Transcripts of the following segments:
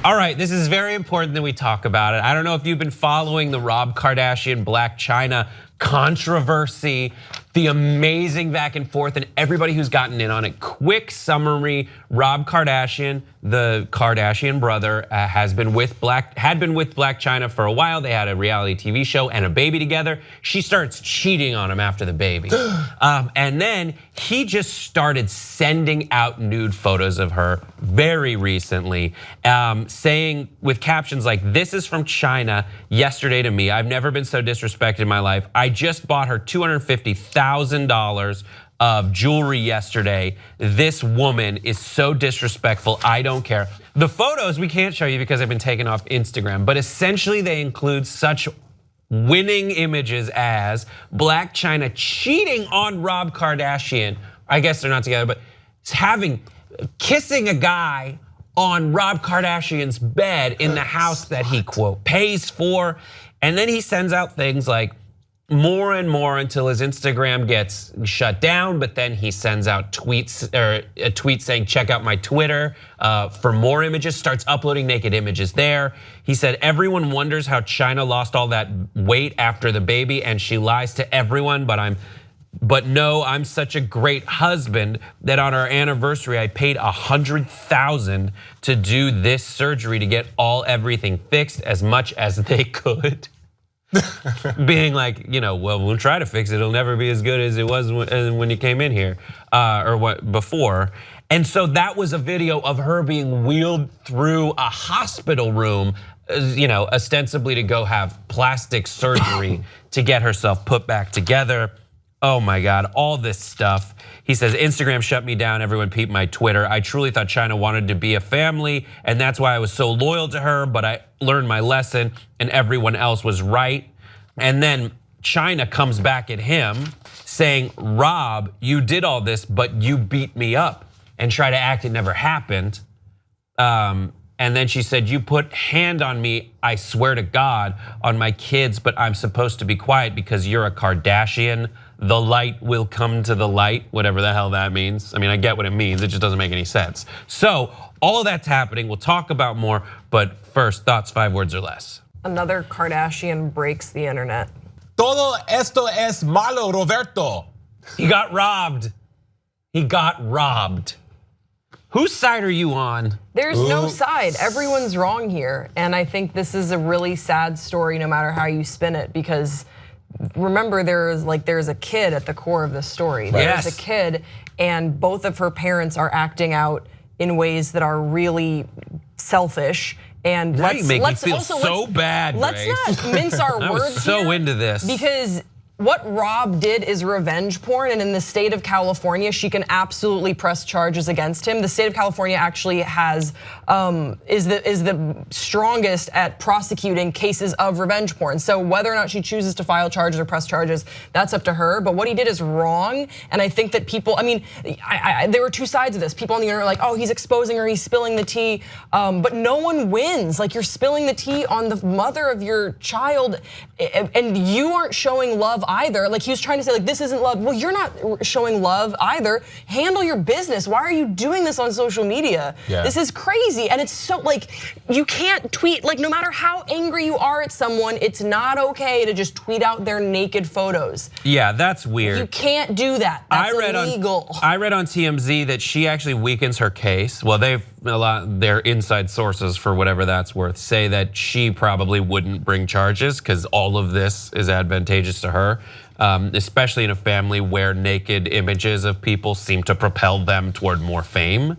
All right, this is very important that we talk about it. I don't know if you've been following the Rob Kardashian, Blac Chyna controversy, the amazing back and forth, and everybody who's gotten in on it. Quick summary: Rob Kardashian, the Kardashian brother, had been with Blac Chyna for a while. They had a reality TV show and a baby together. She starts cheating on him after the baby, and then he just started sending out nude photos of her very recently, saying with captions like, "This is from China yesterday to me. I've never been so disrespected in my life. I just bought her $250,000 of jewelry yesterday. This woman is so disrespectful, I don't care." The photos we can't show you because they've been taken off Instagram, but essentially they include such winning images as Blac Chyna cheating on Rob Kardashian. I guess they're not together, but kissing a guy on Rob Kardashian's bed in the house that he, quote, pays for. And then he sends out things like more and more until his Instagram gets shut down, but then he sends out tweets, or a tweet saying, "Check out my Twitter for more images," starts uploading naked images there. He said, "Everyone wonders how Chyna lost all that weight after the baby, and she lies to everyone, but no, I'm such a great husband that on our anniversary, I paid $100,000 to do this surgery to get everything fixed as much as they could." Being like, well, we'll try to fix it. It'll never be as good as it was when you came in here, or what before. And so that was a video of her being wheeled through a hospital room, ostensibly to go have plastic surgery to get herself put back together. Oh my God, all this stuff. He says, "Instagram shut me down, everyone peeped my Twitter. I truly thought Chyna wanted to be a family, and that's why I was so loyal to her, but I learned my lesson and everyone else was right." And then Chyna comes back at him saying, "Rob, you did all this, but you beat me up and try to act it never happened." And then she said, "You put hand on me, I swear to God, on my kids, but I'm supposed to be quiet because you're a Kardashian. The light will come to the light," whatever the hell that means. I mean, I get what it means, it just doesn't make any sense. So all of that's happening, we'll talk about more, but first, thoughts, 5 words or less. Another Kardashian breaks the internet. Todo esto es malo, Roberto. He got robbed. He got robbed. Whose side are you on? There's no side, everyone's wrong here. And I think this is a really sad story no matter how you spin it, because remember, there's a kid at the core of this story. There's a kid, and both of her parents are acting out in ways that are really selfish. And let's make me feel so bad. Let's not mince our words. I was so here, into this because what Rob did is revenge porn, and in the state of California, she can absolutely press charges against him. The state of California actually is the strongest at prosecuting cases of revenge porn. So whether or not she chooses to file charges or press charges, that's up to her. But what he did is wrong, and I think that people, there were two sides of this. People on the internet are like, "Oh, he's exposing her, he's spilling the tea," but no one wins. Like, you're spilling the tea on the mother of your child, and you aren't showing love either. Like, he was trying to say, like, this isn't love. Well, you're not showing love either. Handle your business. Why are you doing this on social media? Yeah. This is crazy. And it's so, like, you can't tweet, like, no matter how angry you are at someone, it's not okay to just tweet out their naked photos. Yeah, that's weird. You can't do that. That's illegal. I read on TMZ that she actually weakens her case. Well, their inside sources, for whatever that's worth, say that she probably wouldn't bring charges because all of this is advantageous to her, especially in a family where naked images of people seem to propel them toward more fame.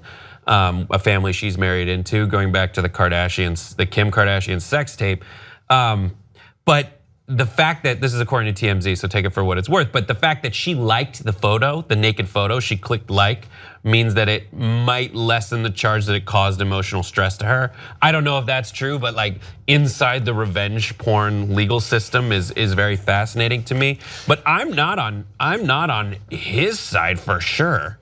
A family she's married into, going back to the Kardashians, the Kim Kardashian sex tape. But the fact that, this is according to TMZ, so take it for what it's worth, but the fact that she liked the photo, the naked photo, she clicked like, means that it might lessen the charge that it caused emotional stress to her. I don't know if that's true, but like inside the revenge porn legal system is very fascinating to me. But I'm not on his side for sure.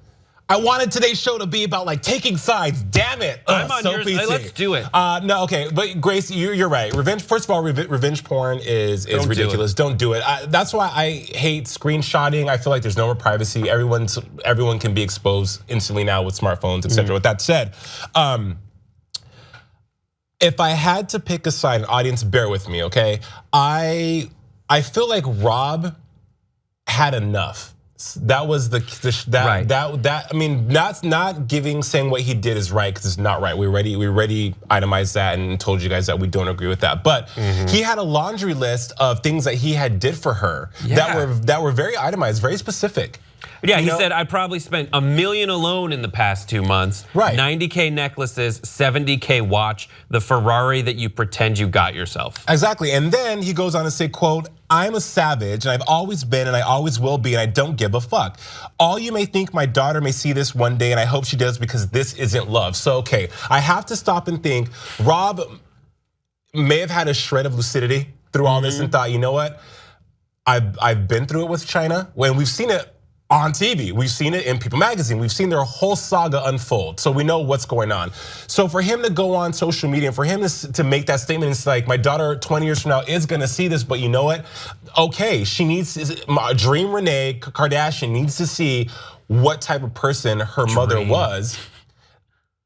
I wanted today's show to be about like taking sides. Damn it! I'm on yours. Let's do it. No, okay, but Grace, you're right. First of all, revenge porn is ridiculous. Don't do it. That's why I hate screenshotting. I feel like there's no more privacy. Everyone can be exposed instantly now with smartphones, etc. With that said, If I had to pick a side, audience, bear with me, okay? I feel like Rob had enough. That was I mean, not saying what he did is right, because it's not right. We already itemized that and told you guys that we don't agree with that. But he had a laundry list of things that he had did for her that were very itemized, very specific. Yeah, he said, I probably spent $1 million alone in the past 2 months. Right. 90K necklaces, 70K watch, the Ferrari that you pretend you got yourself. Exactly, and then he goes on to say, quote, I'm a savage, and I've always been, and I always will be, and I don't give a fuck. All you may think, my daughter may see this one day, and I hope she does, because this isn't love. So, okay, I have to stop and think, Rob may have had a shred of lucidity through all this and thought, you know what? I've been through it with Chyna, when we've seen it on TV. We've seen it in People Magazine. We've seen their whole saga unfold. So we know what's going on. So for him to go on social media and for him to make that statement, it's like, my daughter 20 years from now is gonna see this, but you know what? Okay, she needs, Dream Renee Kardashian needs to see what type of person her mother was.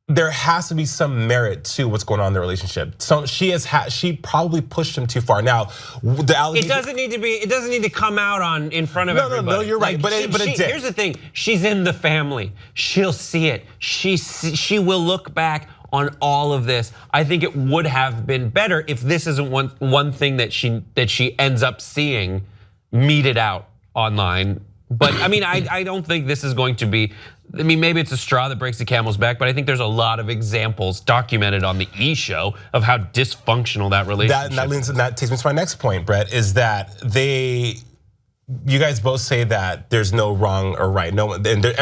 There has to be some merit to what's going on in the relationship. So she probably pushed him too far. Now, the allegation, it doesn't need to come out in front of everybody. No, you're right. But it did. Here's the thing: she's in the family. She'll see it. She will look back on all of this. I think it would have been better if this isn't one thing that she ends up seeing meted out online. But I mean, I don't think this is going to be. I mean, maybe it's a straw that breaks the camel's back, but I think there's a lot of examples documented on the E! Show of how dysfunctional that relationship is. That takes me to my next point, Brett, is that you guys both say that there's no wrong or right. No, and it's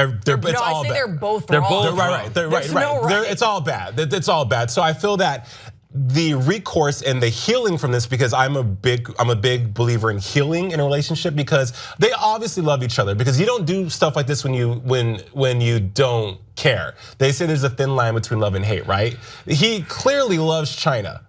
all bad. They're both They're wrong. both right. They're right. No right. It's all bad. It's all bad. So I feel that the recourse and the healing from this, because I'm a big believer in healing in a relationship, because they obviously love each other, because you don't do stuff like this when you don't care. They say there's a thin line between love and hate, right? He clearly loves Chyna.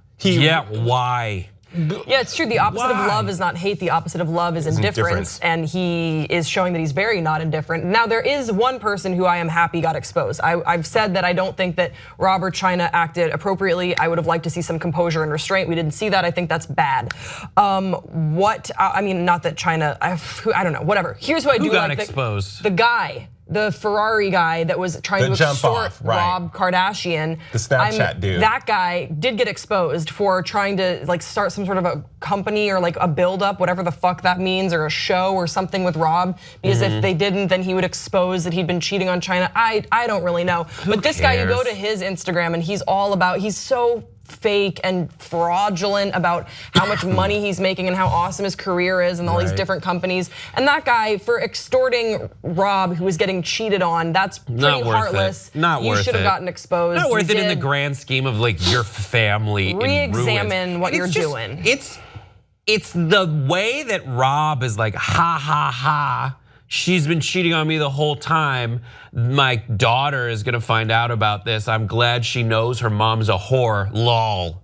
Why? Yeah, it's true. The opposite of love is not hate. The opposite of love is indifference. And he is showing that he's very not indifferent. Now, there is one person who I am happy got exposed. I've said that I don't think that Rob or Chyna acted appropriately. I would have liked to see some composure and restraint. We didn't see that. I think that's bad. I mean, not that Chyna, I don't know, whatever. Here's who I do like. Who got exposed? The guy. The Ferrari guy that was trying to extort Rob Kardashian. The Snapchat dude. That guy did get exposed for trying to start some sort of a company or a build up, whatever the fuck that means, or a show or something with Rob. Because if they didn't, then he would expose that he'd been cheating on Chyna. I don't really know. But this guy, you go to his Instagram and he's so fake and fraudulent about how much money he's making and how awesome his career is and all these different companies. And that guy, for extorting Rob, who was getting cheated on, that's pretty heartless. Not worth it. You should have gotten exposed. Not worth it in the grand scheme of your family. Re-examine what you're doing. It's the way that Rob is like, ha ha ha. She's been cheating on me the whole time. My daughter is gonna find out about this. I'm glad she knows her mom's a whore, lol.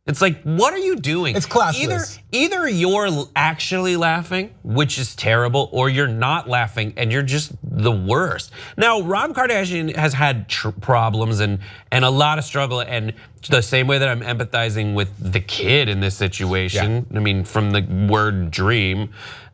It's like, what are you doing? It's classless. Either you're actually laughing, which is terrible, or you're not laughing and you're just the worst. Now, Rob Kardashian has had problems and a lot of struggle, and the same way that I'm empathizing with the kid in this situation. I mean, from the word dream,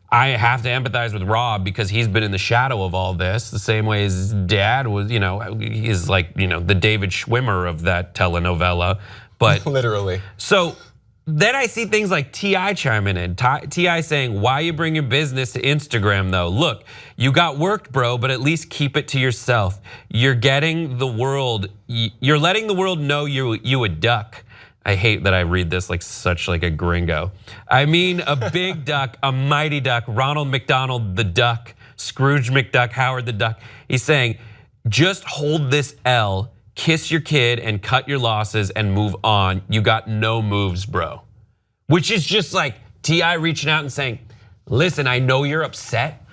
I have to empathize with Rob because he's been in the shadow of all this, the same way his dad was, he's the David Schwimmer of that telenovela. But literally. So then I see things like T.I. chiming in. T.I. saying, why you bring your business to Instagram though? Look, you got worked, bro, but at least keep it to yourself. You're letting the world know you a duck. I hate that I read this like a gringo. I mean, a big duck, a mighty duck, Ronald McDonald the duck, Scrooge McDuck, Howard the duck. He's saying, just hold this L, kiss your kid and cut your losses and move on. You got no moves, bro. Which is just like T.I. reaching out and saying, listen, I know you're upset,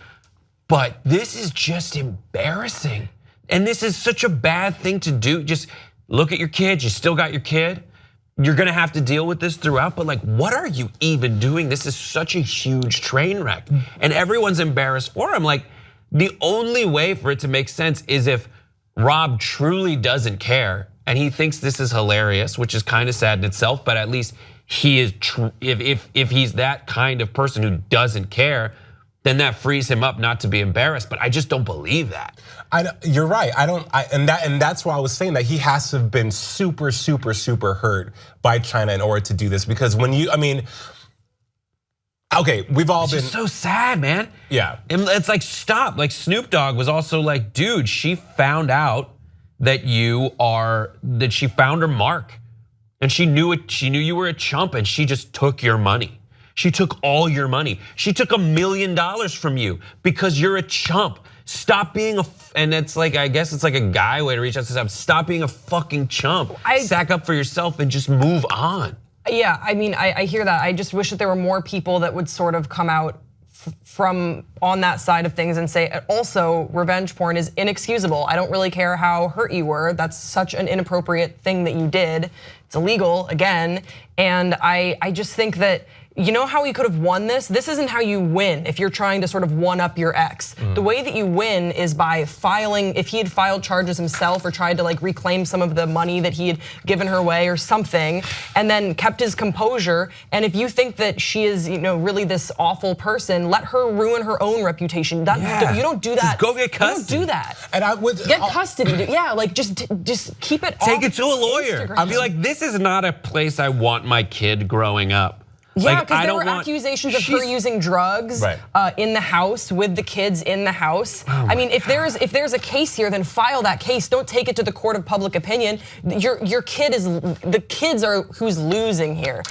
but this is just embarrassing. And this is such a bad thing to do. Just look at your kid, you still got your kid. You're gonna have to deal with this throughout, but what are you even doing? This is such a huge train wreck. And everyone's embarrassed for him. The only way for it to make sense is if Rob truly doesn't care and he thinks this is hilarious, which is kind of sad in itself, but at least he is if he's that kind of person who doesn't care, then that frees him up not to be embarrassed. But I just don't believe that. You're right. And that's why I was saying that he has to have been super, super, super hurt by Chyna in order to do this. Because when okay, we've all been so sad, man. Yeah, it's like stop. Like Snoop Dogg was also like, dude, she found out that she found her mark, and she knew it. She knew you were a chump, and she just took your money. She took all your money. She took $1 million from you because you're a chump. Stop being and it's like, I guess it's like a guy way to reach out to stop being a fucking chump. Sack up for yourself and just move on. Yeah, I mean, I hear that. I just wish that there were more people that would sort of come out from on that side of things and say, also, revenge porn is inexcusable. I don't really care how hurt you were. That's such an inappropriate thing that you did. It's illegal, again. And I just think that, you know how you could have won this? This isn't how you win if you're trying to sort of one up your ex. The way that you win is by filing, if he had filed charges himself or tried to like reclaim some of the money that he had given her away or something, and then kept his composure. And if you think that she is, really this awful person, let her ruin her own reputation. You don't do that. Just go get custody. You don't do that. And I would get custody. Yeah, like just keep it. Take it to a lawyer. I'd be like, this is not a place I want my kid growing up. Yeah, because there were accusations of her using drugs in the house with the kids in the house. I mean, if there's a case here, then file that case. Don't take it to the court of public opinion. Your kid is the kids are who's losing here.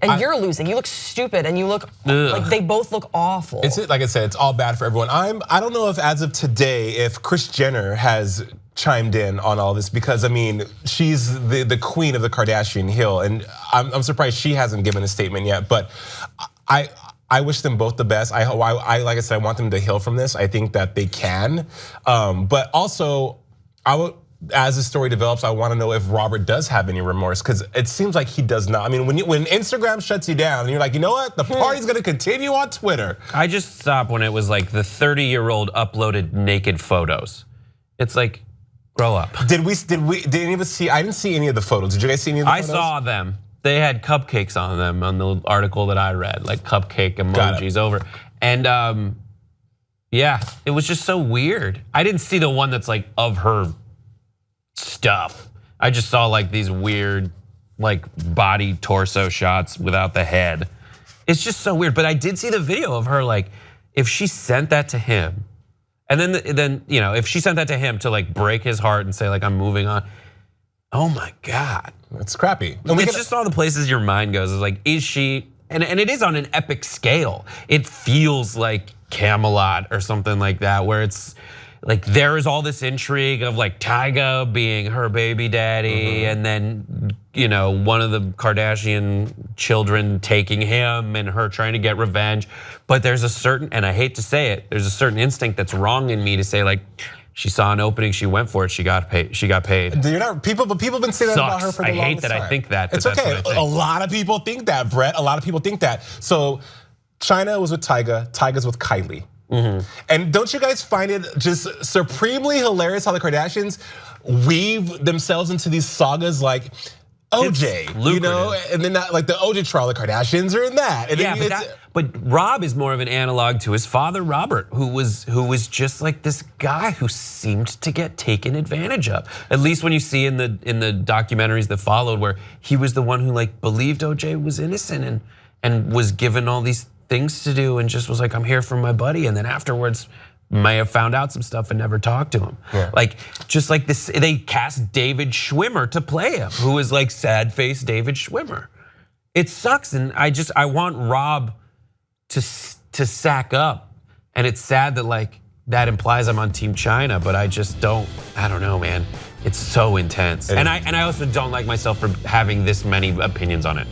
And you're losing. You look stupid, and you look like they both look awful. It's like I said, it's all bad for everyone. I don't know if as of today, if Kris Jenner has chimed in on all this, because I mean, she's the queen of the Kardashian Hill, and I'm surprised she hasn't given a statement yet. But I wish them both the best. I like I said, I want them to heal from this. I think that they can, but also as the story develops, I want to know if Robert does have any remorse, because it seems like he does not. I mean, when Instagram shuts you down and you're like, you know what, the party's gonna continue on Twitter. I just stopped when it was like the 30-year-old uploaded naked photos. It's like, grow up. Did any of us see? I didn't see any of the photos. Did you guys see any of the photos? I saw them. They had cupcakes on them on the article that I read, like cupcake emojis over. And yeah, it was just so weird. I didn't see the one that's like of her stuff. I just saw like these weird like body torso shots without the head. It's just so weird. But I did see the video of her, like, if she sent that to him, and then if she sent that to him to like break his heart and say like, I'm moving on. Oh my God. It's crappy. It's just all the places your mind goes. It's like, is she, and it is on an epic scale. It feels like Camelot or something like that, where it's like there is all this intrigue of like Tyga being her baby daddy, and then one of the Kardashian children taking him and her trying to get revenge. But there's a certain, and I hate to say it, there's a certain instinct that's wrong in me to say like, she saw an opening, she went for it, she got paid. People have been saying that about her for the longest time. I hate that I think that. It's okay. A lot of people think that, Brett. A lot of people think that. So Chyna was with Tyga, Tyga's with Kylie. And don't you guys find it just supremely hilarious how the Kardashians weave themselves into these sagas like OJ, and then like the OJ trial, the Kardashians are in that. And yeah, but Rob is more of an analog to his father, Robert, who was just like this guy who seemed to get taken advantage of. At least when you see in the documentaries that followed, where he was the one who like believed OJ was innocent and was given all these things to do and just was like, I'm here for my buddy, and then afterwards may have found out some stuff and never talked to him. Like, just like this, they cast David Schwimmer to play him, who is like sad face David Schwimmer. It sucks, and I want Rob to sack up, and it's sad that like that implies I'm on Team Chyna, but I don't know, man. It's so intense, and I also don't like myself for having this many opinions on it.